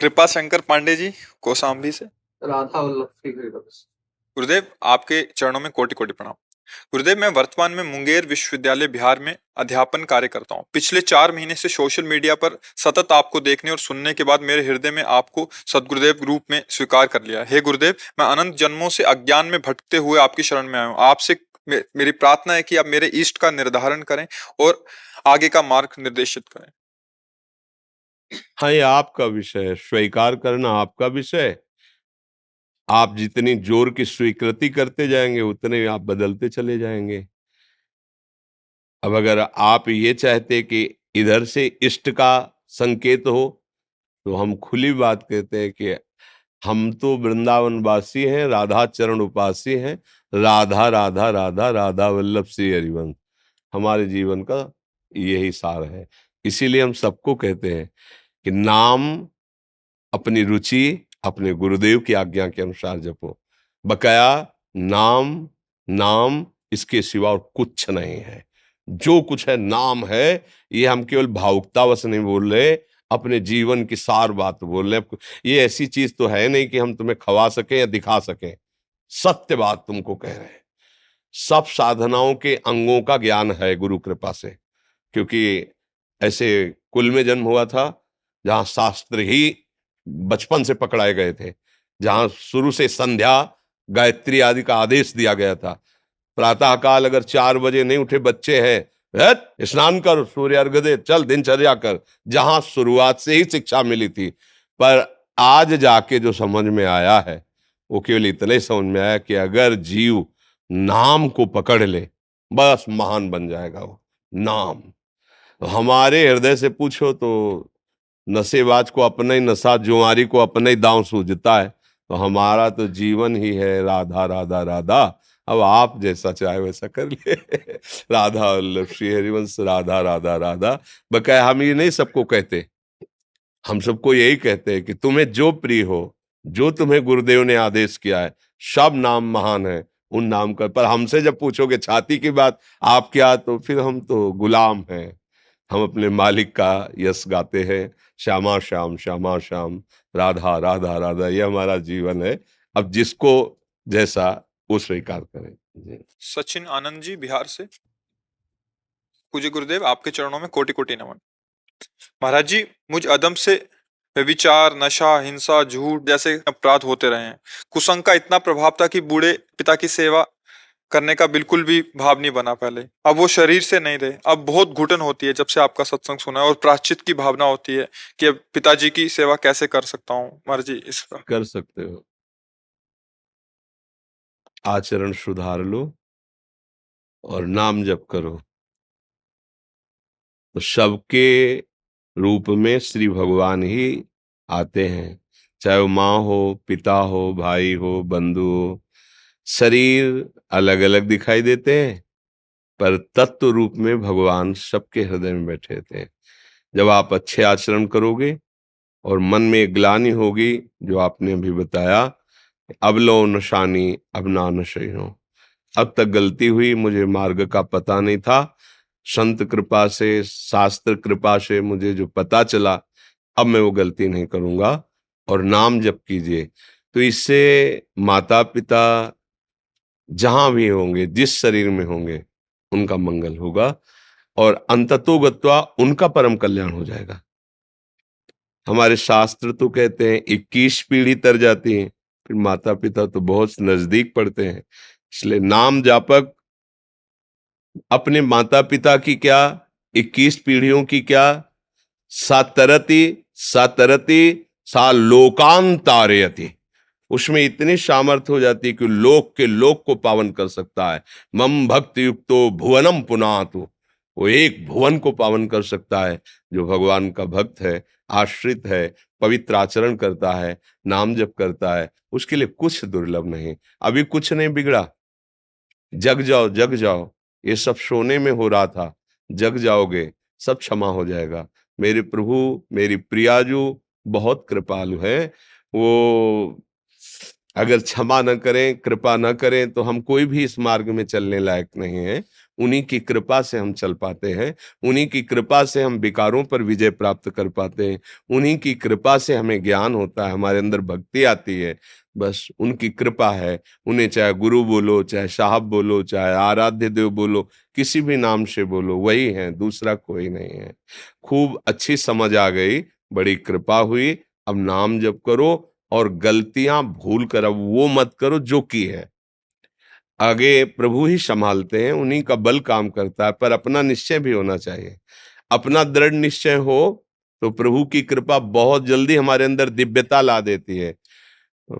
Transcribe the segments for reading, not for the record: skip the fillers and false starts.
कृपा शंकर पांडे जी, कौशाम्बी से। राधा वल्लभ श्री गुरुदेव, आपके चरणों में कोटि कोटि प्रणाम। गुरुदेव, मैं वर्तमान में मुंगेर विश्वविद्यालय बिहार में अध्यापन कार्य करता हूँ। पिछले 4 महीने से सोशल मीडिया पर सतत आपको देखने और सुनने के बाद मेरे हृदय में आपको सदगुरुदेव रूप में स्वीकार कर लिया। हे गुरुदेव, मैं अनंत जन्मों से अज्ञान में भटकते हुए आपकी शरण में आया हूँ। आपसे मेरी प्रार्थना है कि आप मेरे इष्ट का निर्धारण करें और आगे का मार्ग निर्देशित करें। हाँ, ये आपका विषय है, स्वीकार करना आपका विषय है। आप जितनी जोर की स्वीकृति करते जाएंगे उतने आप बदलते चले जाएंगे। अब अगर आप ये चाहते कि इधर से इष्ट का संकेत हो तो हम खुली बात कहते हैं कि हम तो वृंदावन वासी हैं, राधा चरण उपासी हैं। राधा राधा राधा राधा वल्लभ श्री हरिवंश हमारे जीवन का यही सार है। इसीलिए हम सबको कहते हैं कि नाम अपनी रुचि अपने गुरुदेव की आज्ञा के अनुसार जपो। बकाया नाम नाम इसके सिवा और कुछ नहीं है। जो कुछ है नाम है। ये हम केवल भावुकतावश नहीं बोल रहे, अपने जीवन की सार बात बोल रहे। ये ऐसी चीज तो है नहीं कि हम तुम्हें खवा सकें या दिखा सकें। सत्य बात तुमको कह रहे हैं। सब साधनाओं के अंगों का ज्ञान है गुरु कृपा से। क्योंकि ऐसे कुल में जन्म हुआ था जहां शास्त्र ही बचपन से पकड़ाए गए थे, जहां शुरू से संध्या गायत्री आदि का आदेश दिया गया था। प्रातःकाल अगर 4 बजे नहीं उठे बच्चे हैं, स्नान कर, सूर्य अर्घ दे, चल दिनचर्या कर। जहां शुरुआत से ही शिक्षा मिली थी। पर आज जाके जो समझ में आया है वो केवल इतने समझ में आया कि अगर जीव नाम को पकड़ ले बस महान बन जाएगा वो। नाम हमारे हृदय से पूछो तो नशेबाज को अपना ही नशा, जुआरी को अपना ही दांव सूझता है। तो हमारा तो जीवन ही है राधा राधा राधा। अब आप जैसा चाहे वैसा कर ले। राधा वल्लभ श्री हरिवंश राधा राधा राधा। बकाया हम ये नहीं सबको कहते, हम सबको यही कहते हैं कि तुम्हें जो प्रिय हो, जो तुम्हें गुरुदेव ने आदेश किया है, सब नाम महान है, उन नाम का। पर हमसे जब पूछोगे छाती की बात, आप क्या, तो फिर हम तो गुलाम हैं। हम अपने मालिक का यश गाते हैं। श्यामा श्याम श्यामा श्याम, राधा राधा राधा, ये हमारा जीवन है। अब जिसको जैसा वो स्वीकार करें जी। सचिन आनंद जी, बिहार से। पूज्य गुरुदेव, आपके चरणों में कोटि कोटि नमन। महाराज जी, मुझ अदम से व्यभिचार, नशा, हिंसा, झूठ जैसे अपराध होते रहे हैं। कुसंग का इतना प्रभाव था कि बूढ़े पिता की सेवा करने का बिल्कुल भी भाव नहीं बना पहले। अब वो शरीर से नहीं रहे। अब बहुत घुटन होती है जब से आपका सत्संग सुना है, और प्रायश्चित की भावना होती है कि अब पिताजी की सेवा कैसे कर सकता हूँ। महाराज जी, इसका कर सकते हो। आचरण सुधार लो और नाम जप करो तो सबके रूप में श्री भगवान ही आते हैं। चाहे वो माँ हो, पिता हो, भाई हो, बंधु हो। शरीर अलग अलग दिखाई देते हैं पर तत्व रूप में भगवान सबके हृदय में बैठे थे। जब आप अच्छे आचरण करोगे और मन में ग्लानि होगी, जो आपने अभी बताया, अब लो नशानी अब ना नशे हो। अब तक गलती हुई, मुझे मार्ग का पता नहीं था। संत कृपा से, शास्त्र कृपा से मुझे जो पता चला, अब मैं वो गलती नहीं करूंगा। और नाम जप कीजिए तो इससे माता पिता जहां भी होंगे, जिस शरीर में होंगे, उनका मंगल होगा और अंततो गत्वा उनका परम कल्याण हो जाएगा। हमारे शास्त्र तो कहते हैं 21 पीढ़ी तर जाती है, फिर माता पिता तो बहुत नजदीक पड़ते हैं। इसलिए नाम जापक अपने माता पिता की क्या, 21 पीढ़ियों की क्या, सातरति सातरति सा लोकांतारयति। उसमें इतनी सामर्थ्य हो जाती है कि लोक के लोक को पावन कर सकता है। मम भक्ति युक्तो भुवनम पुनातु, वो एक भुवन को पावन कर सकता है। जो भगवान का भक्त है, आश्रित है, पवित्र आचरण करता है, नाम जप करता है, उसके लिए कुछ दुर्लभ नहीं। अभी कुछ नहीं बिगड़ा। जग जाओ जग जाओ, ये सब सोने में हो रहा था, जग जाओगे सब क्षमा हो जाएगा। मेरे प्रभु, मेरी प्रियाजू बहुत कृपालु है। वो अगर क्षमा न करें, कृपा न करें, तो हम कोई भी इस मार्ग में चलने लायक नहीं है। उन्हीं की कृपा से हम चल पाते हैं, उन्हीं की कृपा से हम विकारों पर विजय प्राप्त कर पाते हैं, उन्हीं की कृपा से हमें ज्ञान होता है, हमारे अंदर भक्ति आती है। बस उनकी कृपा है। उन्हें चाहे गुरु बोलो, चाहे साहब बोलो, चाहे आराध्य देव बोलो, किसी भी नाम से बोलो, वही है, दूसरा कोई नहीं है। खूब अच्छी समझ आ गई, बड़ी कृपा हुई। अब नाम जप करो और गलतियां भूल कर अब वो मत करो जो की है। आगे प्रभु ही संभालते हैं, उन्हीं का बल काम करता है, पर अपना निश्चय भी होना चाहिए। अपना दृढ़ निश्चय हो तो प्रभु की कृपा बहुत जल्दी हमारे अंदर दिव्यता ला देती है।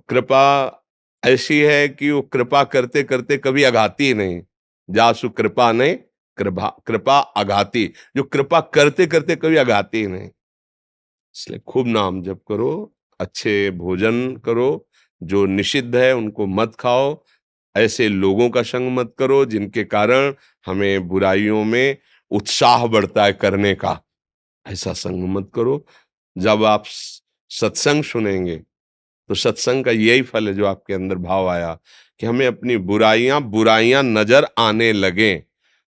कृपा ऐसी है कि वो कृपा करते करते कभी आघाती ही नहीं। जासु कृपा नहीं, कृपा कृपा आघाती, जो कृपा करते करते कभी आघाती ही नहीं। इसलिए खूब नाम जप करो, अच्छे भोजन करो, जो निषिद्ध है उनको मत खाओ, ऐसे लोगों का संग मत करो जिनके कारण हमें बुराइयों में उत्साह बढ़ता है करने का, ऐसा संग मत करो। जब आप सत्संग सुनेंगे तो सत्संग का यही फल है जो आपके अंदर भाव आया कि हमें अपनी बुराइयां बुराइयां नजर आने लगे।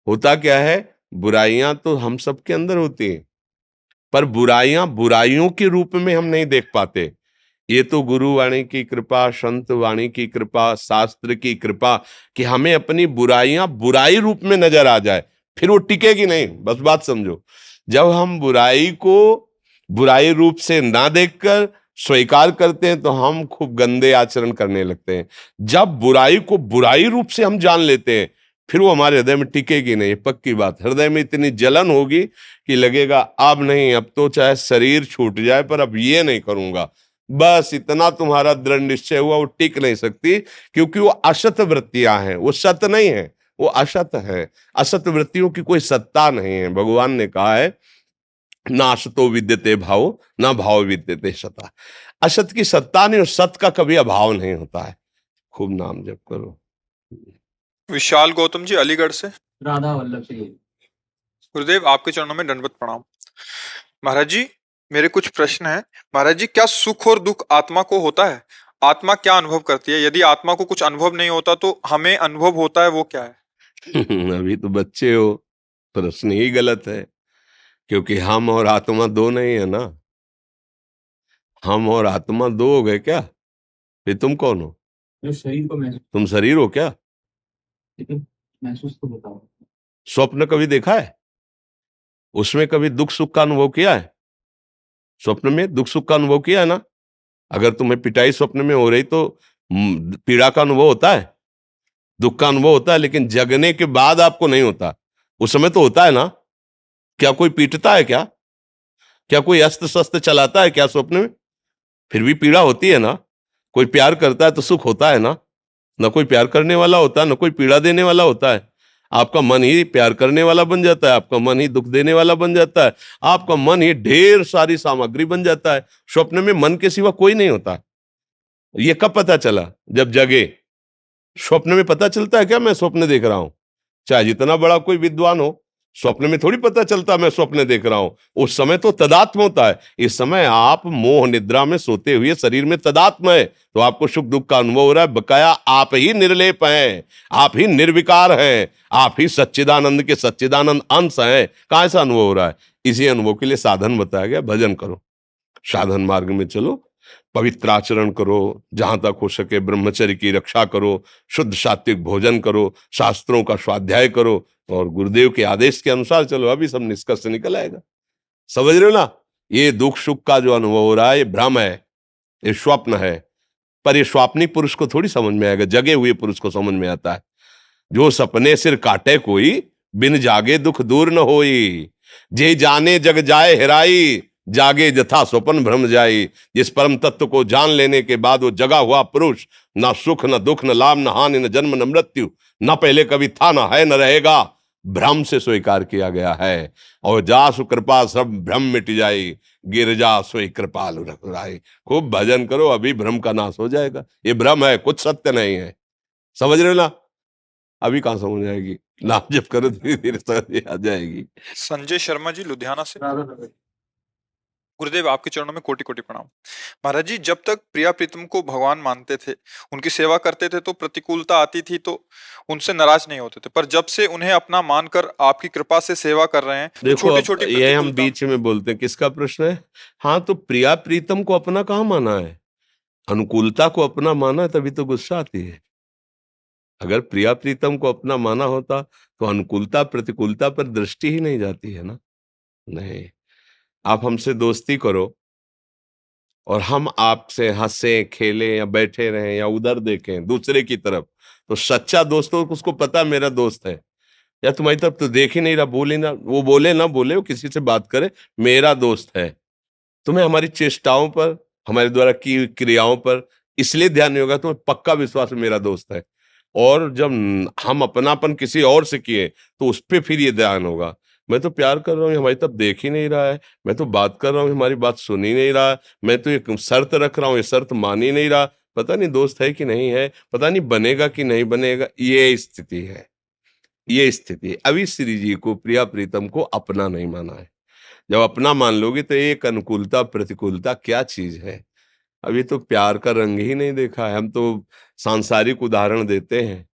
होता क्या है, बुराइयां तो हम सबके अंदर होती हैं, पर बुराइयां बुराइयों के रूप में हम नहीं देख पाते। ये तो गुरु वाणी की कृपा, संत वाणी की कृपा, शास्त्र की कृपा कि हमें अपनी बुराइयां बुराई रूप में नजर आ जाए, फिर वो टिकेगी नहीं। बस बात समझो, जब हम बुराई को बुराई रूप से ना देखकर स्वीकार करते हैं तो हम खूब गंदे आचरण करने लगते हैं। जब बुराई को बुराई रूप से हम जान लेते हैं, फिर वो हमारे हृदय में टिकेगी नहीं, पक्की बात। हृदय में इतनी जलन होगी कि लगेगा अब नहीं, अब तो चाहे शरीर छूट जाए पर अब ये नहीं करूंगा। बस इतना तुम्हारा दृढ़ निश्चय हुआ, वो टिक नहीं सकती, क्योंकि वो असत वृत्तियां हैं, वो सत्य नहीं है, वो असत है। असत वृत्तियों की कोई सत्ता नहीं है। भगवान ने कहा है ना असतो विद्यते भाव, ना भाव विद्यते सता। असत की सत्ता नहीं और सत का कभी अभाव नहीं होता है। खूब नाम जप करो। विशाल गौतम जी अलीगढ़ से। राधा वल्लभ से। गुरुदेव आपके चरणों में दंडवत प्रणाम। महाराज जी, मेरे कुछ प्रश्न हैं। महाराज जी, क्या सुख और दुख आत्मा को होता है? आत्मा क्या अनुभव करती है? यदि आत्मा को कुछ अनुभव नहीं होता तो हमें अनुभव होता है, वो क्या है? अभी तो बच्चे हो, प्रश्न ही गलत है, क्योंकि हम और आत्मा दो नहीं है ना। हम और आत्मा दो हो गए क्या? फिर तुम कौन हो? जो शरीर को तुम शरीर हो क्या? महसूस तो होता हो। स्वप्न कभी देखा है? उसमें कभी दुख सुख का अनुभव किया है? स्वप्न में दुख सुख का अनुभव किया है ना? अगर तुम्हें पिटाई स्वप्न में हो रही तो पीड़ा का अनुभव होता है, दुख का अनुभव होता है, लेकिन जगने के बाद आपको नहीं होता। उस समय तो होता है ना। क्या कोई पीटता है क्या? क्या कोई अस्त्र शस्त्र चलाता है क्या स्वप्न में? फिर भी पीड़ा होती है ना। कोई प्यार करता है तो सुख होता है ना। ना कोई प्यार करने वाला होता है, ना कोई पीड़ा देने वाला होता है। आपका मन ही प्यार करने वाला बन जाता है, आपका मन ही दुख देने वाला बन जाता है, आपका मन ही ढेर सारी सामग्री बन जाता है। स्वप्न में मन के सिवा कोई नहीं होता। ये कब पता चला? जब जगे। स्वप्न में पता चलता है क्या मैं स्वप्न देख रहा हूं? चाहे जितना बड़ा कोई विद्वान हो, स्वप्न में थोड़ी पता चलता मैं स्वप्न देख रहा हूं। उस समय तो तदात्म होता है। इस समय आप मोह निद्रा में सोते हुए शरीर में तदात्म है, तो आपको सुख दुख का अनुभव हो रहा है। बकाया आप ही निर्लेप हैं, आप ही निर्विकार हैं, आप ही सच्चिदानंद के सच्चिदानंद अंश हैं। कहां से अनुभव हो रहा है? इसी अनुभव के लिए साधन बताया गया, भजन करो, साधन मार्ग में चलो, पवित्र आचरण करो, जहां तक हो सके ब्रह्मचर्य की रक्षा करो, शुद्ध सात्विक भोजन करो, शास्त्रों का स्वाध्याय करो और गुरुदेव के आदेश के अनुसार चलो। अभी सब निष्कर्ष निकल आएगा। समझ रहे हो ना? ये दुख सुख का जो अनुभव हो रहा है, ये भ्रम है, ये स्वप्न है। पर ये स्वाप्निक पुरुष को थोड़ी समझ में आएगा, जगे हुए पुरुष को समझ में आता है। जो सपने सिर काटे कोई, बिन जागे दुख दूर न होई। जे जाने जग जाए हेराई, जागे जथा स्वपन भ्रम जाई। जिस परम तत्व को जान लेने के बाद वो जगा हुआ पुरुष, ना सुख न दुख न लाभ न हानि न जन्म न मृत्यु, न पहले कभी था न है न रहेगा, भ्रम से स्वीकार किया गया है। और जासु कृपा सब भ्रम मिट जाई, गिरजा सोई कृपालु रघुराई। खूब भजन करो, अभी भ्रम का नाश हो जाएगा। ये भ्रम है, कुछ सत्य नहीं है। समझ रहे हो ना? अभी कहां समझ आएगी? नाम जब करो धीरे धीरे समझ आ जाएगी। संजय शर्मा जी लुधियाना से। राधा गुरुदेव आपके चरणों में कोटि कोटि प्रणाम। महाराज जी, जब तक प्रिया प्रीतम को भगवान मानते थे, उनकी सेवा करते थे, तो प्रतिकूलता आती थी तो उनसे नाराज नहीं होते थे, पर जब से उन्हें अपना मानकर आपकी कृपा से सेवा कर रहे हैं तो देखो छोटी अब छोटी ये हम प्रतिकूलता। बीच में बोलते हैं, किसका प्रश्न है? हाँ, तो प्रिया प्रीतम को अपना कहाँ माना है? अनुकूलता को अपना माना है, तभी तो गुस्सा आती है। अगर प्रिया प्रीतम को अपना माना होता तो अनुकूलता प्रतिकूलता पर दृष्टि ही नहीं जाती है ना। नहीं, आप हमसे दोस्ती करो और हम आपसे हंसे खेलें या बैठे रहें या उधर देखें दूसरे की तरफ, तो सच्चा दोस्त तो उसको पता मेरा दोस्त है, या तुम्हारी तरफ तो देख ही नहीं रहा, बोले ना, वो बोले ना बोले, वो किसी से बात करे, मेरा दोस्त है। तुम्हें हमारी चेष्टाओं पर, हमारे द्वारा की क्रियाओं पर इसलिए ध्यान नहीं होगा, तुम्हें पक्का विश्वास है मेरा दोस्त है। और जब हम अपनापन किसी और से किए तो उस पे फिर ये ध्यान होगा, मैं तो प्यार कर रहा हूँ, ये हमारी तरफ देख ही नहीं रहा है, मैं तो बात कर रहा हूँ, हमारी बात सुन ही नहीं रहा, मैं तो एक शर्त रख रहा हूँ, ये शर्त मान ही नहीं रहा, पता नहीं दोस्त है कि नहीं है, पता नहीं बनेगा कि नहीं बनेगा। ये स्थिति है, ये स्थिति। अभी श्री जी को, प्रिया प्रीतम को अपना नहीं माना है। जब अपना मान लोगे तो एक अनुकूलता प्रतिकूलता क्या चीज है? अभी तो प्यार का रंग ही नहीं देखा है। हम तो सांसारिक उदाहरण देते हैं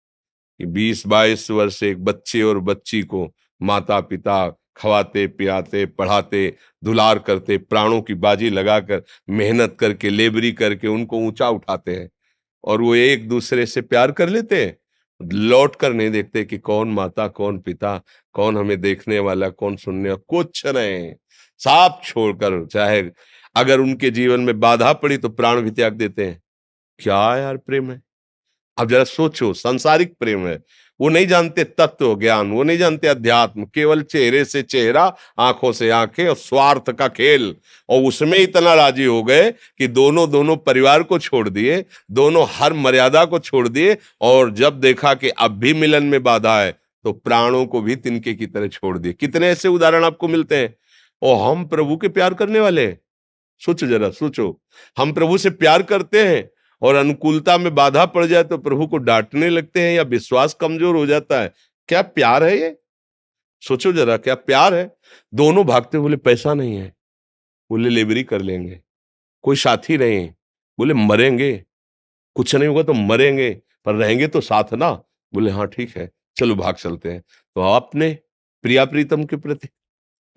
कि 20-22 वर्ष एक बच्चे और बच्ची को माता पिता खवाते पियाते पढ़ाते दुलार करते, प्राणों की बाजी लगाकर मेहनत करके लेबरी करके उनको ऊंचा उठाते हैं, और वो एक दूसरे से प्यार कर लेते हैं, लौट कर नहीं देखते कि कौन माता कौन पिता, कौन हमें देखने वाला कौन सुनने वाला, कुछ नहीं। साफ छोड़कर, चाहे अगर उनके जीवन में बाधा पड़ी तो प्राण भी त्याग देते हैं। क्या यार प्रेम है! अब जरा सोचो, सांसारिक प्रेम है। वो नहीं जानते तत्व ज्ञान, वो नहीं जानते अध्यात्म, केवल चेहरे से चेहरा, आंखों से आंखें और स्वार्थ का खेल। और उसमें इतना राजी हो गए कि दोनों दोनों परिवार को छोड़ दिए, दोनों हर मर्यादा को छोड़ दिए, और जब देखा कि अब भी मिलन में बाधा है तो प्राणों को भी तिनके की तरह छोड़ दिए। कितने ऐसे उदाहरण आपको मिलते हैं। और हम प्रभु के प्यार करने वाले हैं। सोचो, जरा सोचो, हम प्रभु से प्यार करते हैं और अनुकूलता में बाधा पड़ जाए तो प्रभु को डांटने लगते हैं या विश्वास कमजोर हो जाता है। क्या प्यार है ये? सोचो जरा, क्या प्यार है? दोनों भागते, बोले पैसा नहीं है, बोले लेबरी कर लेंगे, कोई साथी नहीं, बोले मरेंगे, कुछ नहीं होगा तो मरेंगे, पर रहेंगे तो साथ ना, बोले हाँ ठीक है, चलो भाग चलते हैं। तो आपने प्रिया प्रीतम के प्रति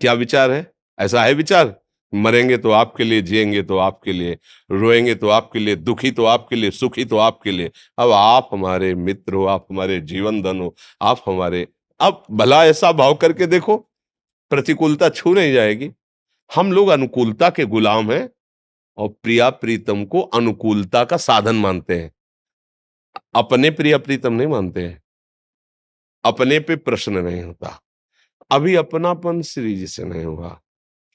क्या विचार है? ऐसा है विचार? मरेंगे तो आपके लिए, जिएंगे तो आपके लिए, रोएंगे तो आपके लिए, दुखी तो आपके लिए, सुखी तो आपके लिए। अब आप हमारे मित्र हो, आप हमारे जीवन धन हो, आप हमारे, अब भला ऐसा भाव करके देखो, प्रतिकूलता छू नहीं जाएगी। हम लोग अनुकूलता के गुलाम हैं और प्रिया प्रीतम को अनुकूलता का साधन मानते हैं, अपने प्रिया प्रीतम नहीं मानते हैं। अपने पे प्रश्न नहीं होता, अभी अपनापन श्री जी से नहीं हुआ।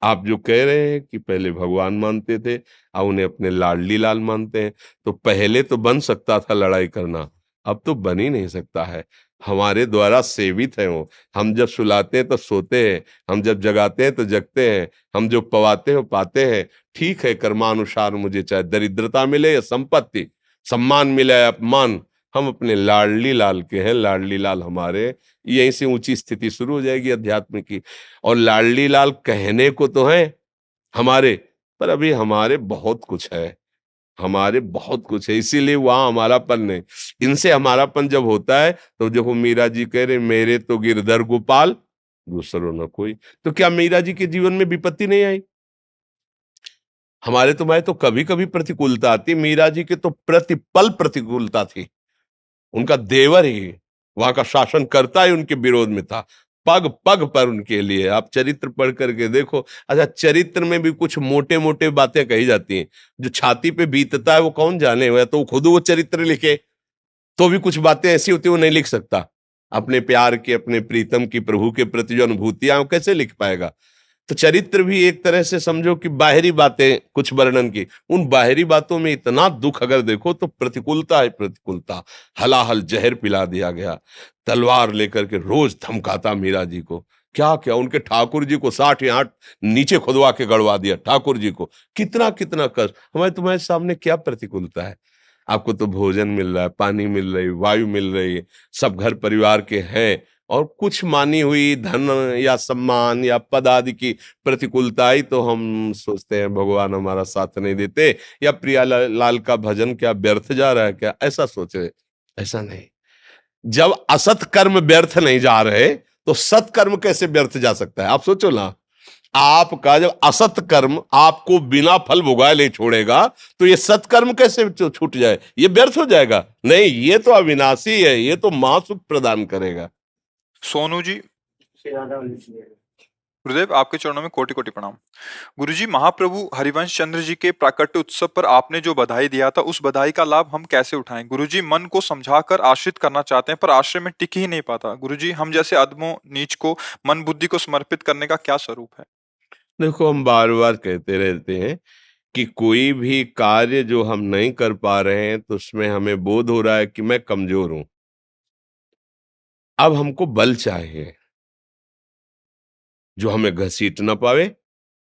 आप जो कह रहे हैं कि पहले भगवान मानते थे, अब उन्हें अपने लाडली लाल मानते हैं, तो पहले तो बन सकता था लड़ाई करना, अब तो बन ही नहीं सकता है। हमारे द्वारा सेवित है वो। हम जब सुलाते हैं तो सोते हैं, हम जब जगाते हैं तो जगते हैं, हम जो पवाते हैं वो पाते हैं। ठीक है, कर्मानुसार मुझे चाहे दरिद्रता मिले या संपत्ति, सम्मान मिले या अपमान, हम अपने लाडली लाल के हैं। लाडली लाल हमारे, यहीं से ऊंची स्थिति शुरू हो जाएगी अध्यात्म की। और लाडली लाल कहने को तो है हमारे, पर अभी हमारे बहुत कुछ है, हमारे बहुत कुछ है, इसीलिए वहां हमारापन नहीं। इनसे हमारापन जब होता है तो देखो, मीरा जी कह रहे मेरे तो गिरधर गोपाल दूसरों न कोई। तो क्या मीरा जी के जीवन में विपत्ति नहीं आई? हमारे तुम्हारे तो कभी कभी प्रतिकूलता आती, मीरा जी के तो प्रतिपल प्रतिकूलता थी। उनका देवर ही, वहां का शासनकर्ता ही उनके विरोध में था, पग पग पर उनके लिए। आप चरित्र पढ़ करके देखो। अच्छा, चरित्र में भी कुछ मोटे मोटे बातें कही जाती हैं, जो छाती पे बीतता है वो कौन जाने हुआ, तो खुद वो चरित्र लिखे तो भी कुछ बातें ऐसी होती वो नहीं लिख सकता। अपने प्यार की, अपने प्रीतम की, प्रभु के प्रति जो अनुभूतियां, वो कैसे लिख पाएगा? तो चरित्र भी एक तरह से समझो कि बाहरी बातें कुछ वर्णन की, उन बाहरी बातों में इतना दुख अगर देखो तो प्रतिकूलता है प्रतिकूलता। हलाहल जहर पिला दिया गया, तलवार लेकर के रोज धमकाता मीरा जी को। क्या क्या उनके ठाकुर जी को 60 आठ नीचे खुदवा के गड़वा दिया, ठाकुर जी को कितना कितना कष्ट। हमारे तुम्हारे सामने क्या प्रतिकूलता है? आपको तो भोजन मिल रहा है, पानी मिल रही, वायु मिल रही है, सब घर परिवार के हैं, और कुछ मानी हुई धन या सम्मान या पद आदि की प्रतिकूलता आई तो हम सोचते हैं भगवान हमारा साथ नहीं देते, या प्रिया लाल का भजन क्या व्यर्थ जा रहा है क्या, ऐसा सोचे। ऐसा नहीं। जब असत कर्म व्यर्थ नहीं जा रहे तो सत्कर्म कैसे व्यर्थ जा सकता है? आप सोचो ना, आपका जब असत कर्म आपको बिना फल भोगाए नहीं छोड़ेगा तो ये सत्कर्म कैसे छूट जाए? ये व्यर्थ हो जाएगा? नहीं, ये तो अविनाशी है, ये तो महासुख प्रदान करेगा। सोनू जी, श्री राधा वल्लभ श्री हरि। गुरुदेव आपके चरणों में कोटि कोटि प्रणाम। गुरुजी, महाप्रभु हरिवंश चंद्र जी के प्राकट्य उत्सव पर आपने जो बधाई दिया था, उस बधाई का लाभ हम कैसे उठाएं? गुरुजी, मन को समझाकर आश्रित करना चाहते हैं पर आश्रय में टिक ही नहीं पाता। गुरुजी, हम जैसे अधमों नीच को मन बुद्धि को समर्पित करने का क्या स्वरूप है? देखो, हम बार बार कहते रहते हैं कि कोई भी कार्य जो हम नहीं कर पा रहे हैं तो उसमें हमें बोध हो रहा है कि मैं कमजोर हूं। अब हमको बल चाहिए जो हमें घसीट न पावे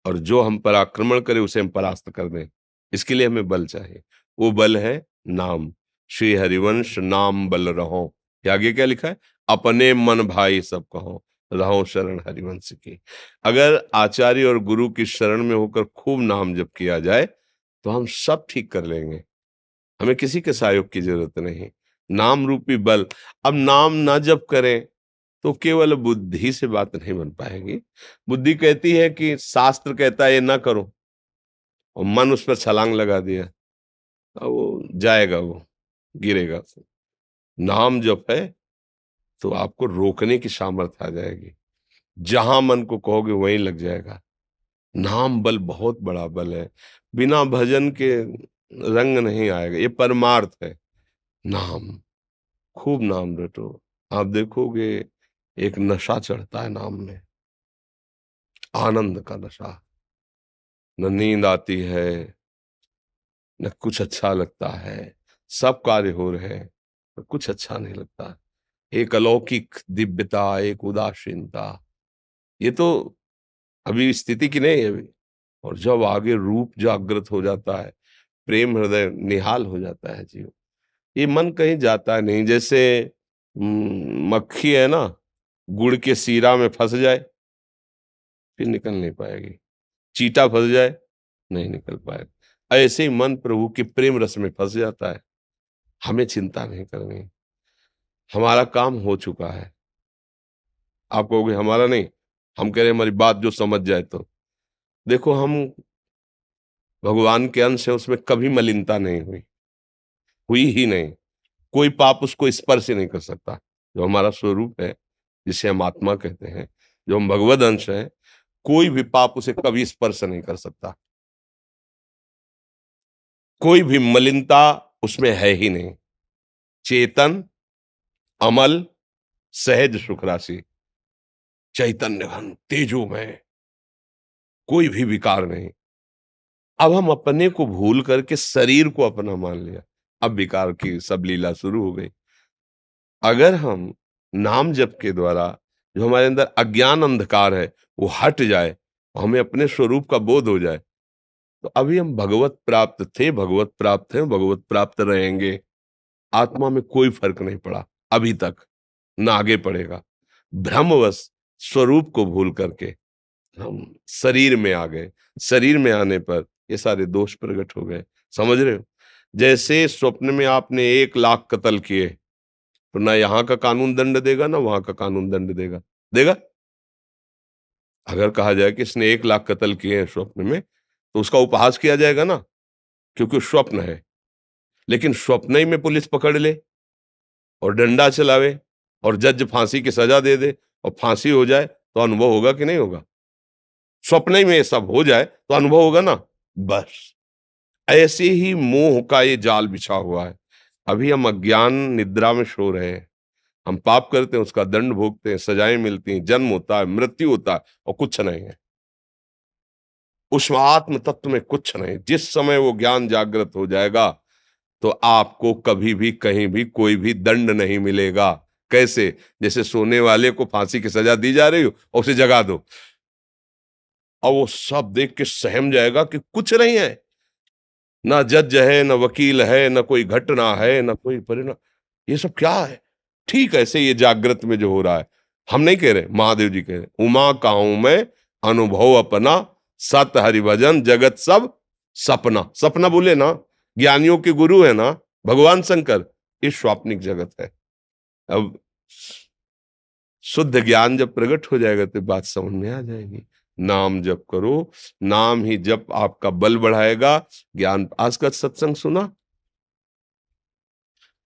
और जो हम पर आक्रमण करे उसे हम परास्त कर दें। इसके लिए हमें बल चाहिए। वो बल है नाम। श्री हरिवंश नाम बल रहो। ये आगे क्या लिखा है? अपने मन भाई सब कहो, रहो शरण हरिवंश की। अगर आचार्य और गुरु की शरण में होकर खूब नाम जप किया जाए तो हम सब ठीक कर लेंगे। हमें किसी के सहयोग की जरूरत नहीं। नाम रूपी बल। अब नाम ना जप करें तो केवल बुद्धि से बात नहीं बन पाएगी। बुद्धि कहती है कि शास्त्र कहता है ये ना करो, और मन उस पर छलांग लगा दिया, अब वो जाएगा, वो गिरेगा। नाम जप है तो आपको रोकने की सामर्थ्य आ जाएगी। जहां मन को कहोगे वहीं लग जाएगा। नाम बल बहुत बड़ा बल है। बिना भजन के रंग नहीं आएगा। ये परमार्थ है। नाम, खूब नाम रटो। आप देखोगे एक नशा चढ़ता है नाम में, आनंद का नशा। न नींद आती है, न कुछ अच्छा लगता है। सब कार्य हो रहे हैं पर कुछ अच्छा नहीं लगता। एक अलौकिक दिव्यता, एक उदासीनता, ये तो अभी स्थिति की नहीं है अभी। और जब आगे रूप जागृत हो जाता है, प्रेम हृदय निहाल हो जाता है जीव, ये मन कहीं जाता नहीं। जैसे मक्खी है ना, गुड़ के सीरा में फंस जाए फिर निकल नहीं पाएगी। चीटा फंस जाए नहीं निकल पाएगा। ऐसे ही मन प्रभु के प्रेम रस में फंस जाता है। हमें चिंता नहीं करनी, हमारा काम हो चुका है। आप कहोगे हमारा नहीं, हम कह रहे हैं हमारी बात जो समझ जाए। तो देखो, हम भगवान के अंश है, उसमें कभी मलिनता नहीं हुई, हुई ही नहीं। कोई पाप उसको स्पर्श ही नहीं कर सकता। जो हमारा स्वरूप है, जिसे हम आत्मा कहते हैं, जो हम भगवद अंश है, कोई भी पाप उसे कभी स्पर्श नहीं कर सकता। कोई भी मलिनता उसमें है ही नहीं। चेतन, अमल, सहज सुख राशि, चैतन्य घन, तेजोमय, कोई भी विकार नहीं। अब हम अपने को भूल करके शरीर को अपना मान लिया। अब विकार की सब लीला शुरू हो गई। अगर हम नाम जप के द्वारा जो हमारे अंदर अज्ञान अंधकार है वो हट जाए, हमें अपने स्वरूप का बोध हो जाए, तो अभी हम भगवत प्राप्त थे, भगवत प्राप्त हैं, भगवत प्राप्त रहेंगे। आत्मा में कोई फर्क नहीं पड़ा अभी तक, ना आगे पड़ेगा। भ्रमवश स्वरूप को भूल करके हम शरीर में आ गए। शरीर में आने पर ये सारे दोष प्रकट हो गए। समझ रहे हो? जैसे स्वप्न में आपने 1 लाख कत्ल किए तो ना यहाँ का कानून दंड देगा ना वहां का कानून दंड देगा। देगा? अगर कहा जाए कि इसने 1 लाख कत्ल किए हैं स्वप्न में, तो उसका उपहास किया जाएगा ना, क्योंकि स्वप्न है। लेकिन स्वप्न ही में पुलिस पकड़ ले और डंडा चलावे और जज फांसी की सजा दे दे और फांसी हो जाए, तो अनुभव होगा कि नहीं होगा? स्वप्न ही में ये सब हो जाए तो अनुभव होगा ना। बस ऐसे ही मोह का ये जाल बिछा हुआ है। अभी हम अज्ञान निद्रा में सो रहे हैं। हम पाप करते हैं, उसका दंड भोगते हैं, सजाएं मिलती हैं, जन्म होता है, मृत्यु होता है, और कुछ नहीं है। उस आत्म तत्व में कुछ नहीं। जिस समय वो ज्ञान जागृत हो जाएगा तो आपको कभी भी कहीं भी कोई भी दंड नहीं मिलेगा। कैसे? जैसे सोने वाले को फांसी की सजा दी जा रही हो और उसे जगा दो, और वो सब देख के सहम जाएगा कि कुछ नहीं है, ना जज है, ना वकील है, ना कोई घटना है, ना कोई परिणाम। ये सब क्या है? ठीक ऐसे ये जागृत में जो हो रहा है, हम नहीं कह रहे, महादेव जी कह रहे, उमा काहू में अनुभव अपना, सत हरिभजन जगत सब सपना। सपना बोले ना, ज्ञानियों के गुरु है ना भगवान शंकर, ये स्वाप्निक जगत है। अब शुद्ध ज्ञान जब प्रकट हो जाएगा तो बात समझ में आ जाएगी। नाम जप करो, नाम ही जप आपका बल बढ़ाएगा। ज्ञान, आज का सत्संग सुना,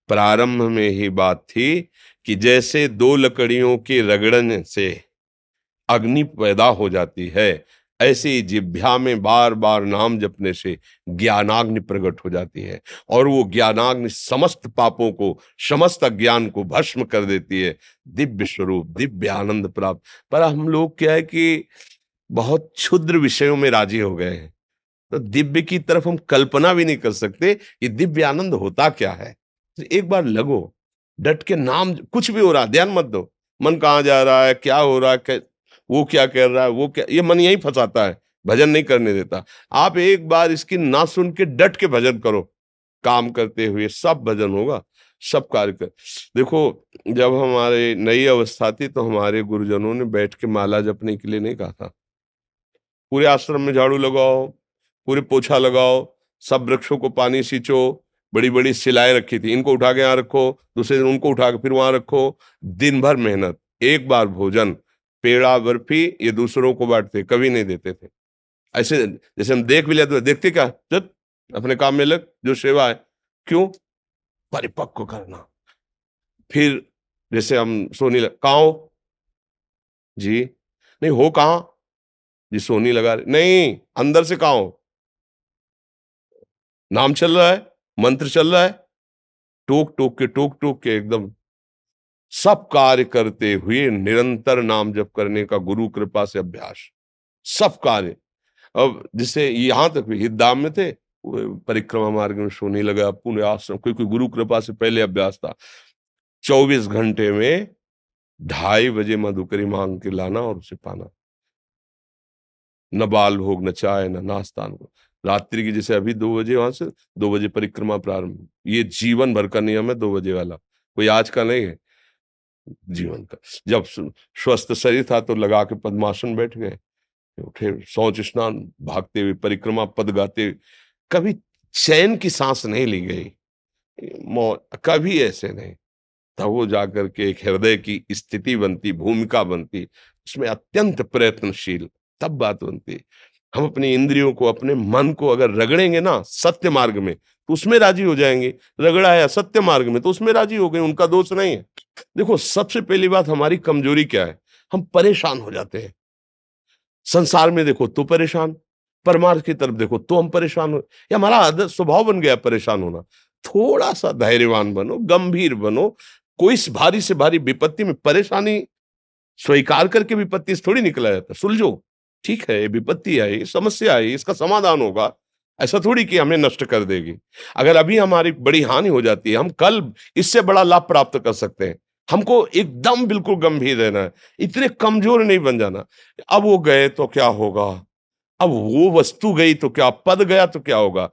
प्रारंभ में ही बात थी कि जैसे दो लकड़ियों के रगड़ने से अग्नि पैदा हो जाती है, ऐसे ही जिह्वा में बार बार नाम जपने से ज्ञानाग्नि प्रकट हो जाती है, और वो ज्ञानाग्नि समस्त पापों को, समस्त अज्ञान को भस्म कर देती है। दिव्य स्वरूप, दिव्य आनंद प्राप्त। पर हम लोग क्या है कि बहुत क्षुद्र विषयों में राजी हो गए हैं, तो दिव्य की तरफ हम कल्पना भी नहीं कर सकते ये दिव्य आनंद होता क्या है। तो एक बार लगो, डट के नाम, कुछ भी हो रहा है ध्यान मत दो, मन कहाँ जा रहा है, क्या हो रहा है, वो क्या कर रहा है, वो क्या, ये मन यही फंसाता है, भजन नहीं करने देता। आप एक बार इसकी ना सुन के डट के भजन करो, काम करते हुए सब भजन होगा, सब कार्य कर। देखो, जब हमारे नई अवस्था थी तो हमारे गुरुजनों ने बैठ के माला जपने के लिए नहीं कहा था। पूरे आश्रम में झाड़ू लगाओ, पूरे पोछा लगाओ, सब वृक्षों को पानी सींचो, बड़ी बड़ी सिलाएं रखी थी, इनको उठा के यहाँ रखो, दूसरे दिन उनको उठा के फिर वहां रखो, दिन भर मेहनत, एक बार भोजन, पेड़ा बर्फी ये दूसरों को बांटते, कभी नहीं देते थे। ऐसे जैसे हम देख भी लेते तो देखते क्या, चल अपने काम में लग, जो सेवा है। क्यों? परिपक्व करना। फिर जैसे हम सोनी कहाँ हो जी, नहीं हो कहाँ जी, सोनी लगा रहे नहीं, अंदर से कहाँ हो, नाम चल रहा है, मंत्र चल रहा है, टोक टोक के एकदम सब कार्य करते हुए निरंतर नाम जप करने का गुरु कृपा से अभ्यास, सब कार्य। अब जैसे यहाँ तक भी हितधाम में थे, वो परिक्रमा मार्ग में सोने लगा, पुण्य आश्रम, क्योंकि गुरु कृपा से पहले अभ्यास था। 24 घंटे में 2:30 बजे मधुकरी मांग के लाना और उसे पाना, न बाल भोग, न चाय, न नाश्ता, रात्रि की, जैसे अभी 2 बजे वहां से 2 बजे परिक्रमा प्रारंभ। ये जीवन भर का नियम है, 2 बजे वाला, कोई आज का नहीं है, जीवन का। जब स्वस्थ शरीर था तो लगा के पद्मासन बैठ गए, उठे, शौच स्नान, भागते हुए परिक्रमा पद गाते हुए, कभी चैन की सांस नहीं ली गई, कभी ऐसे नहीं। तब वो जाकर के एक हृदय की स्थिति बनती, भूमिका बनती, उसमें अत्यंत प्रयत्नशील, तब बात बनती। हम अपनी इंद्रियों को, अपने मन को अगर रगड़ेंगे ना सत्य मार्ग में तो उसमें राजी हो जाएंगे, रगड़ा है सत्य मार्ग में तो उसमें राजी हो गए, उनका दोष नहीं है। देखो, सबसे पहली बात, हमारी कमजोरी क्या है, हम परेशान हो जाते हैं। संसार में देखो तो परेशान, परमार्थ की तरफ देखो तो हम परेशान हो, ये हमारा आदत स्वभाव बन गया परेशान होना। थोड़ा सा धैर्यवान बनो, गंभीर बनो। कोई भारी से भारी विपत्ति में परेशानी स्वीकार करके विपत्ति से थोड़ी निकला जाता, सुलझो, ठीक है, विपत्ति आई, समस्या आई, इसका समाधान होगा, ऐसा थोड़ी कि हमें नष्ट कर देगी। अगर अभी हमारी बड़ी हानि हो जाती है, हम कल इससे बड़ा लाभ प्राप्त कर सकते हैं। हमको एकदम बिल्कुल गंभीर रहना है, इतने कमजोर नहीं बन जाना। अब वो गए तो क्या होगा, अब वो वस्तु गई तो क्या, पद गया तो क्या होगा,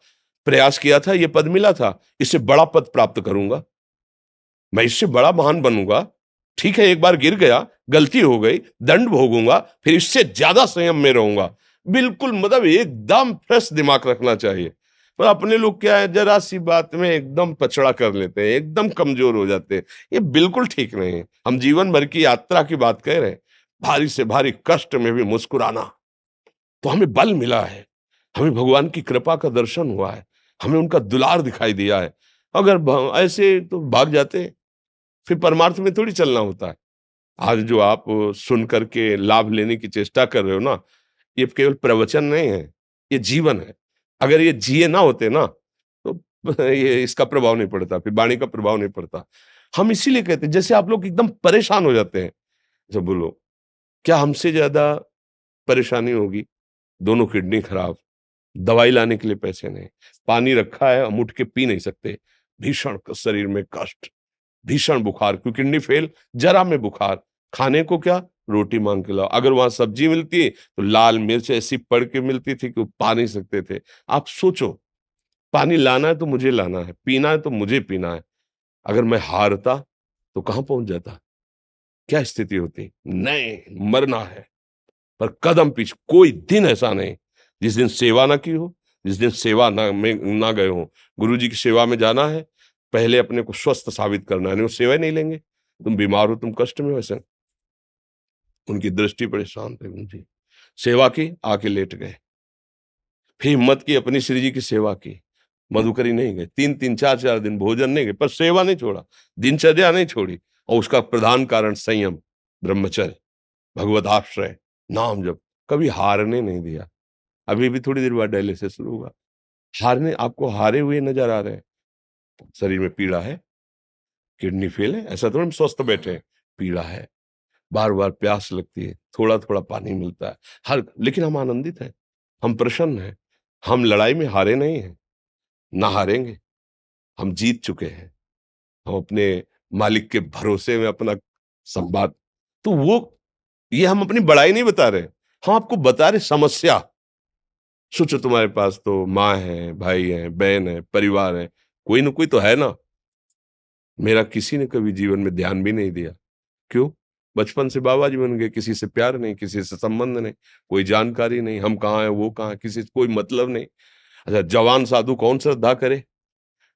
प्रयास किया था, ये पद मिला था, इससे बड़ा पद प्राप्त करूंगा, मैं इससे बड़ा महान बनूंगा। ठीक है, एक बार गिर गया, गलती हो गई, दंड भोगूंगा, फिर इससे ज्यादा संयम में रहूंगा। बिल्कुल, मतलब एकदम फ्रेश दिमाग रखना चाहिए। पर अपने लोग क्या है, जरा सी बात में एकदम पछड़ा कर लेते हैं, एकदम कमजोर हो जाते हैं। ये बिल्कुल ठीक नहीं है। हम जीवन भर की यात्रा की बात कह रहे हैं, भारी से भारी कष्ट में भी मुस्कुराना, तो हमें बल मिला है, हमें भगवान की कृपा का दर्शन हुआ है, हमें उनका दुलार दिखाई दिया है। अगर ऐसे तो भाग जाते हैं, फिर परमार्थ में थोड़ी चलना होता है। आज जो आप सुन करके लाभ लेने की चेष्टा कर रहे हो ना, ये केवल प्रवचन नहीं है, ये जीवन है। अगर ये जिए ना होते ना तो ये इसका प्रभाव नहीं पड़ता, फिर वाणी का प्रभाव नहीं पड़ता। हम इसीलिए कहते हैं, जैसे आप लोग एकदम परेशान हो जाते हैं, जब बोलो क्या हमसे ज्यादा परेशानी होगी, दोनों किडनी खराब, दवाई लाने के लिए पैसे नहीं, पानी रखा है हम उठ के पी नहीं सकते, भीषण शरीर में कष्ट, भीषण बुखार, क्योंकि किडनी फेल, जरा में बुखार, खाने को क्या, रोटी मांग के लाओ। अगर वहां सब्जी मिलती है तो लाल मिर्च ऐसी पड़ के मिलती थी कि वो पा नहीं सकते थे। आप सोचो, पानी लाना है तो मुझे लाना है, पीना है तो मुझे पीना है, अगर मैं हारता तो कहां पहुंच जाता। क्या स्थिति होती? नहीं, मरना है, पर कदम पीछे। कोई दिन ऐसा नहीं जिस दिन सेवा ना की हो, जिस दिन सेवा ना गए हो। गुरु जी की सेवा में जाना है, पहले अपने को स्वस्थ साबित करना है, नहीं वो सेवा ही नहीं लेंगे। तुम बीमार हो, तुम कष्ट में हो, ऐसे उनकी दृष्टि बड़े शांत है गुरु जी। सेवा की, आके लेट गए। फिर हिम्मत की, अपनी श्री जी की सेवा की, मधुकरी नहीं गए, 3-3 4-4 दिन भोजन नहीं गए, पर सेवा नहीं छोड़ा, दिनचर्या नहीं छोड़ी। और उसका प्रधान कारण संयम, ब्रह्मचर्य, भगवत आश्रय, नाम जप, कभी हारने नहीं दिया। अभी भी थोड़ी देर बाद डायलिसिस शुरू होगा। हारने, आपको हारे हुए नजर आ रहे हैं? शरीर में पीड़ा है, किडनी फेल है, ऐसा थोड़ा हम स्वस्थ बैठे हैं। पीड़ा है, बार बार प्यास लगती है, थोड़ा थोड़ा पानी मिलता है, हर लेकिन हम आनंदित हैं, हम प्रसन्न हैं। हम लड़ाई में हारे नहीं हैं, ना हारेंगे। हम जीत चुके हैं। हम अपने मालिक के भरोसे में अपना संवाद, तो वो, ये हम अपनी बड़ाई नहीं बता रहे, हम आपको बता रहे समस्या। सोचो तुम्हारे पास तो माँ है, भाई है, बहन है, परिवार है, कोई ना कोई तो है ना। मेरा किसी ने कभी जीवन में ध्यान भी नहीं दिया। क्यों? बचपन से बाबा जी बन गए, किसी से प्यार नहीं, किसी से संबंध नहीं, कोई जानकारी नहीं, हम कहाँ हैं, वो कहाँ है, किसी से कोई मतलब नहीं। अच्छा, जवान साधु कौन श्रद्धा करे?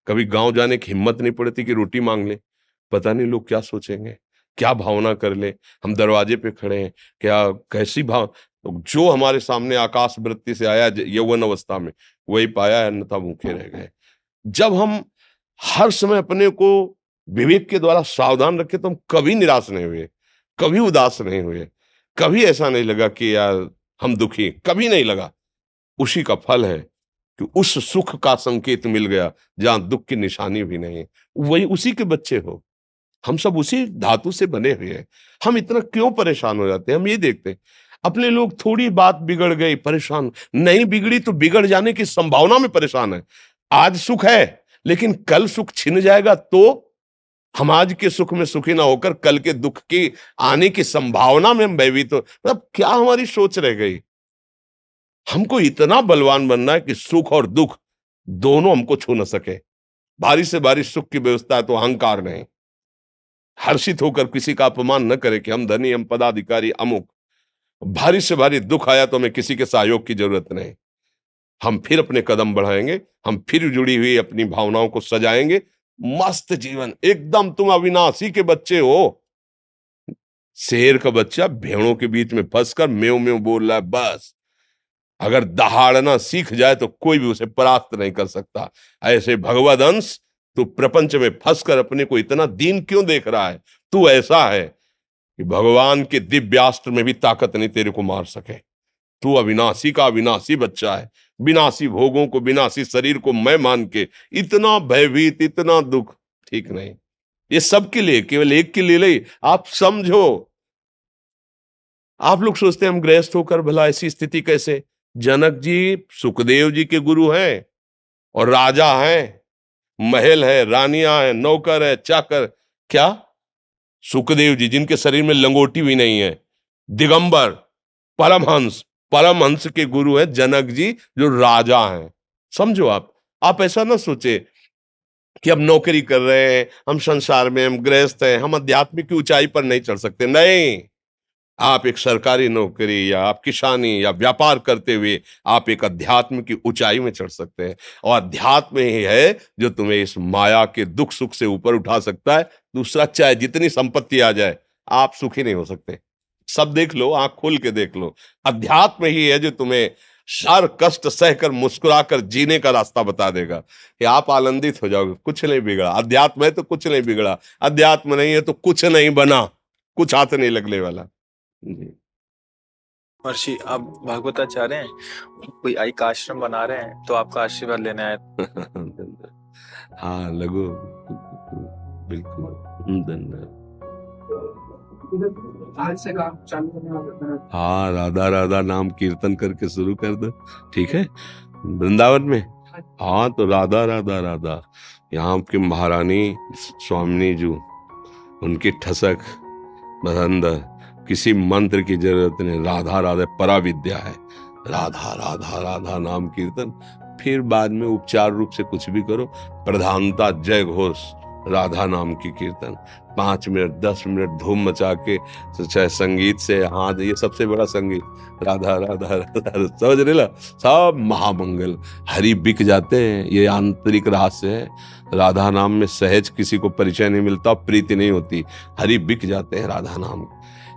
कभी गांव जाने की हिम्मत नहीं पड़ती कि रोटी मांग ले। पता नहीं लोग क्या सोचेंगे, क्या भावना कर ले। हम दरवाजे पे खड़े हैं, क्या कैसी भाव, जो हमारे सामने आकाश वृत्ति से आया यौवन अवस्था में, वही पाया, अन्यथा भूखे रह गए। जब हम हर समय अपने को विवेक के द्वारा सावधान रखे, तो हम कभी निराश नहीं हुए, कभी उदास नहीं हुए, कभी ऐसा नहीं लगा कि यार हम दुखी, कभी नहीं लगा। उसी का फल है कि उस सुख का संकेत मिल गया जहां दुख की निशानी भी नहीं। वही उसी के बच्चे हो, हम सब उसी धातु से बने हुए हैं। हम इतना क्यों परेशान हो जाते हैं? हम ये देखते हैं अपने लोग, थोड़ी बात बिगड़ गई परेशान, नहीं बिगड़ी तो बिगड़ जाने की संभावना में परेशान है। आज सुख है, लेकिन कल सुख छिन जाएगा तो हम आज के सुख में सुखी ना होकर कल के दुख की आने की संभावना में हम भयभीत हो। मतलब क्या हमारी सोच रह गई? हमको इतना बलवान बनना है कि सुख और दुख दोनों हमको छू न सके। भारी से भारी सुख की व्यवस्था है तो अहंकार नहीं। हर्षित होकर किसी का अपमान न करे कि हम धनी, हम पदाधिकारी, अमुक। भारी से भारी दुख आया तो हमें किसी के सहयोग की जरूरत नहीं। हम फिर अपने कदम बढ़ाएंगे, हम फिर जुड़ी हुई अपनी भावनाओं को सजाएंगे। मस्त जीवन एकदम। तुम अविनाशी के बच्चे हो। शेर का बच्चा भेड़ों के बीच में फंसकर म्यों म्यों बोल रहा है, बस अगर दहाड़ना सीख जाए तो कोई भी उसे परास्त नहीं कर सकता। ऐसे भगवद अंश, तू प्रपंच में फंसकर अपने को इतना दीन क्यों देख रहा है? तू ऐसा है कि भगवान के दिव्यास्त्र में भी ताकत नहीं तेरे को मार सके। तू अविनाशी का अविनाशी बच्चा है। विनाशी भोगों को, विनाशी शरीर को मैं मान के इतना भयभीत, इतना दुख, ठीक नहीं। ये सबके लिए, केवल एक के लिए नहीं। आप समझो, आप लोग सोचते हैं हम गृहस्थ होकर भला ऐसी स्थिति कैसे? जनक जी सुखदेव जी के गुरु हैं और राजा हैं, महल है, रानियां हैं, नौकर है, चाकर। क्या? सुखदेव जी जिनके शरीर में लंगोटी भी नहीं है, दिगंबर, परमहंस, परमहंस के गुरु हैं जनक जी जो राजा हैं। समझो आप ऐसा ना सोचे कि हम नौकरी कर रहे हैं, हम संसार में, हम गृहस्थ हैं, हम आध्यात्मिक की ऊंचाई पर नहीं चढ़ सकते। नहीं, आप एक सरकारी नौकरी या आप किसानी या व्यापार करते हुए आप एक अध्यात्म की ऊंचाई में चढ़ सकते हैं। और अध्यात्म ही है जो तुम्हें इस माया के दुख सुख से ऊपर उठा सकता है। दूसरा, चाहे जितनी संपत्ति आ जाए, आप सुखी नहीं हो सकते। सब देख लो, आंख खोल के देख लो। अध्यात्म ही है जो तुम्हें हर कष्ट सहकर मुस्कुराकर जीने का रास्ता बता देगा कि आप आनंदित हो जाओगे। कुछ नहीं बिगड़ा। अध्यात्म है तो कुछ नहीं बिगड़ा, अध्यात्म नहीं है तो कुछ नहीं बना, कुछ हाथ नहीं लगने वाला। जी। महर्षि, आप भागवताचार्य हैं, कोई एक आश्रम बना रहे हैं, तो आपका आशीर्वाद लेने आए। हाँ, लगो बिल्कुल। धन्यवाद। आज से काम चालू करने वाला है। हाँ, राधा राधा नाम कीर्तन करके शुरू कर दो, ठीक है? वृंदावन में, हाँ, तो राधा राधा राधा। यहाँ की महारानी स्वामिनी जी, उनकी ठसक बसंद, किसी मंत्र की जरूरत नहीं। राधा राधा पराविद्या है। राधा राधा राधा नाम कीर्तन, फिर बाद में उपचार रूप से कुछ भी करो। प्रधानता जय घोष राधा नाम की कीर्तन 5 मिनट 10 मिनट धूम मचा के, चाहे संगीत से, हाँ ये सबसे बड़ा संगीत राधा राधा राधा, समझ रहे ला, सब महामंगल। हरि बिक जाते हैं, ये आंतरिक रहस्य है। राधा नाम में सहज किसी को परिचय नहीं मिलता, प्रीति नहीं होती, हरि बिक जाते हैं राधा नाम।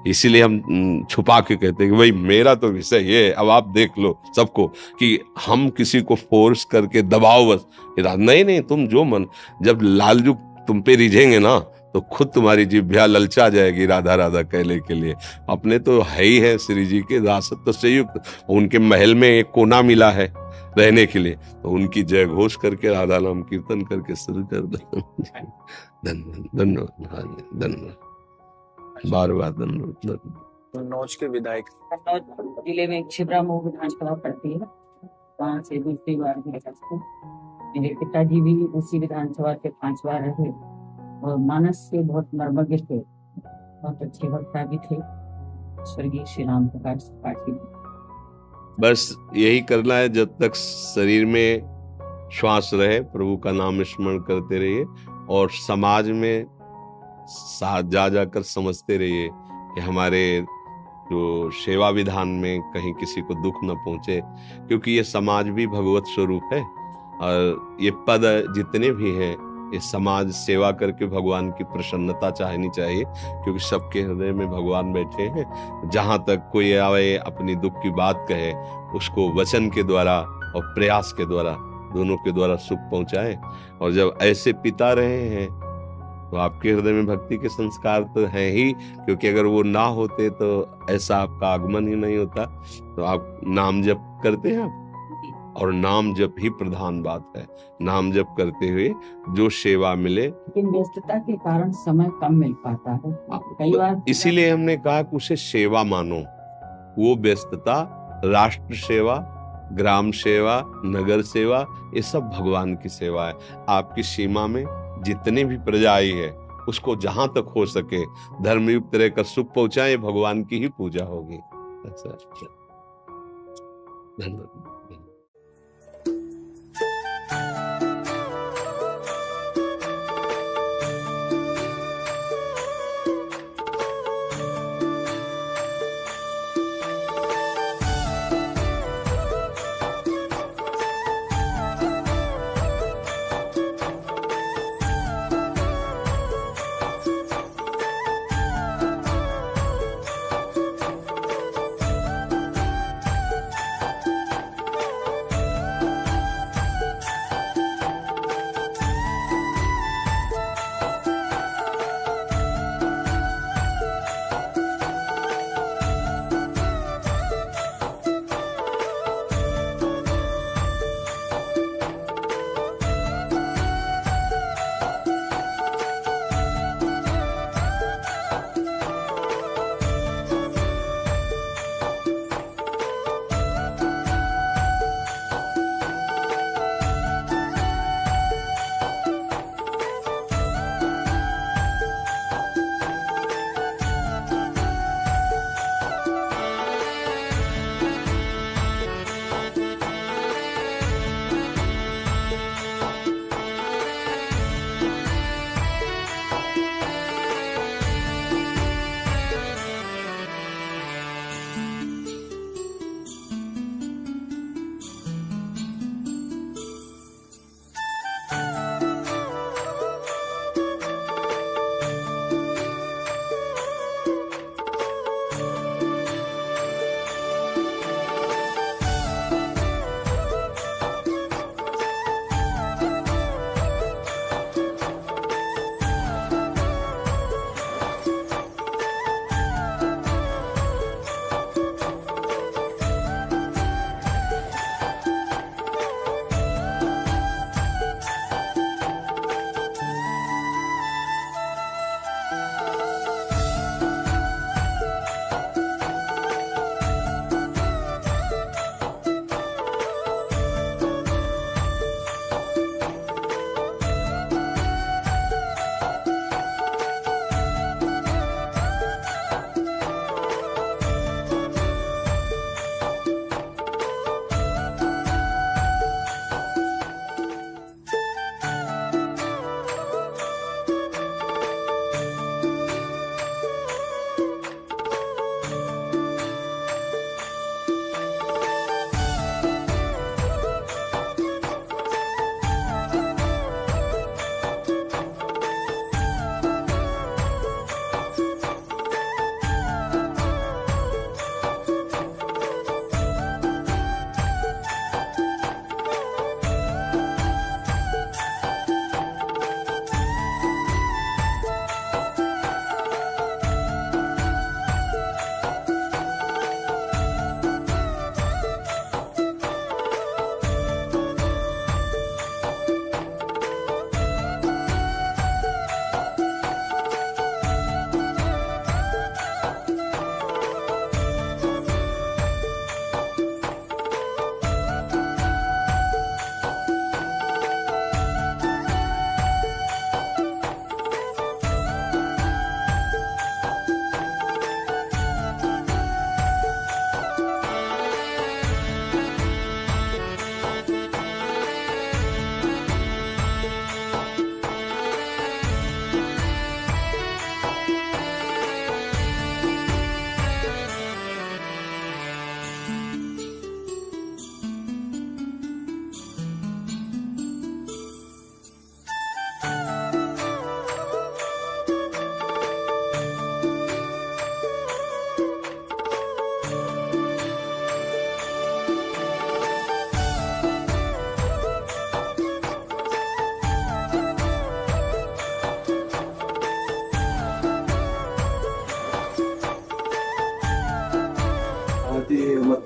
इसीलिए हम छुपा के कहते हैं कि भाई मेरा तो विषय ये है। अब आप देख लो सबको कि हम किसी को फोर्स करके दबाव बस, नहीं, तुम जो मन, जब लालजू तुम पे रिझेंगे ना तो खुद तुम्हारी जिह्वा ललचा जाएगी राधा राधा कहने के लिए। अपने तो है ही है श्री जी के रासत तो संयुक्त, उनके महल में एक कोना मिला है रहने के लिए, तो उनकी जय घोष करके राधा नाम कीर्तन करके शुरू कर दो। धन्यवाद धन्यवाद धन्यवाद, बार बार धन्यवाद। कन्नौज के विधायक, कन्नौज जिले में छिबरा मऊ विधानसभा पड़ती है, वहाँ से दूसरी बार मेरे पिताजी भी उसी विधानसभा से 5 बार रहे और मानस से बहुत मर्मज्ञ थे, बहुत अच्छे वक्ता भी थे, स्वर्गीय श्री राम प्रकाश त्रिपाठी। बस यही करना है, जब तक शरीर में श्वास रहे प्रभु का नाम स्मरण करते रहिए और समाज में साथ जा जाकर समझते रहिए कि हमारे जो सेवा विधान में कहीं किसी को दुख न पहुंचे, क्योंकि ये समाज भी भगवत स्वरूप है और ये पद जितने भी हैं ये समाज सेवा करके भगवान की प्रसन्नता चाहनी चाहिए, क्योंकि सबके हृदय में भगवान बैठे हैं। जहाँ तक कोई आवे अपनी दुख की बात कहे, उसको वचन के द्वारा और प्रयास के द्वारा, दोनों के द्वारा सुख पहुंचाए। और जब ऐसे पिता रहे हैं तो आपके हृदय में भक्ति के संस्कार तो हैं ही, क्योंकि अगर वो ना होते तो ऐसा आपका आगमन ही नहीं होता। तो आप नाम जप करते हैं आप, और नाम जप ही प्रधान बात है। नाम जप करते हुए जो सेवा मिले, लेकिन व्यस्तता के कारण समय कम मिल पाता है कई बार, इसीलिए हमने कहा कि उसे सेवा मानो। वो व्यस्तता, राष्ट्र सेवा, ग्राम सेवा, नगर सेवा, ये सब भगवान की सेवा है। आपकी सीमा में जितनी भी प्रजा आई है उसको जहां तक हो सके धर्मयुक्त रहकर सुख पहुंचाए, भगवान की ही पूजा होगी। धन्यवाद।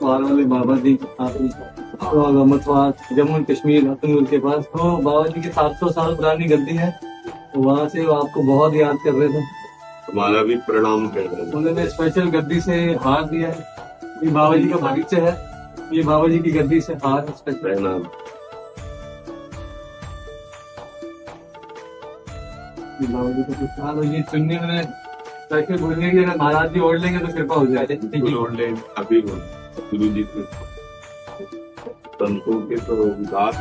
मथुआर वाले बाबा जी तो मथुआर जम्मू कश्मीर हतनूर के पास, तो बाबा जी की 700 साल पुरानी गद्दी है, तो वहाँ से वो आपको बहुत याद कर रहे थे। हमारा भी प्रणाम कर रहे हैं। उन्होंने स्पेशल गद्दी से हार दिया है, ये बाबा जी का बगीचा है, ये बाबा जी की गद्दी से हार स्पेशल। प्रणाम। ये बाबा जी का कुछ हाल, और ये चुन्नी मैंने स्पेशल बोलने की, अगर महाराज जी ओढ़ लेंगे तो कृपा हो जाए। गुरु जी के तो विकास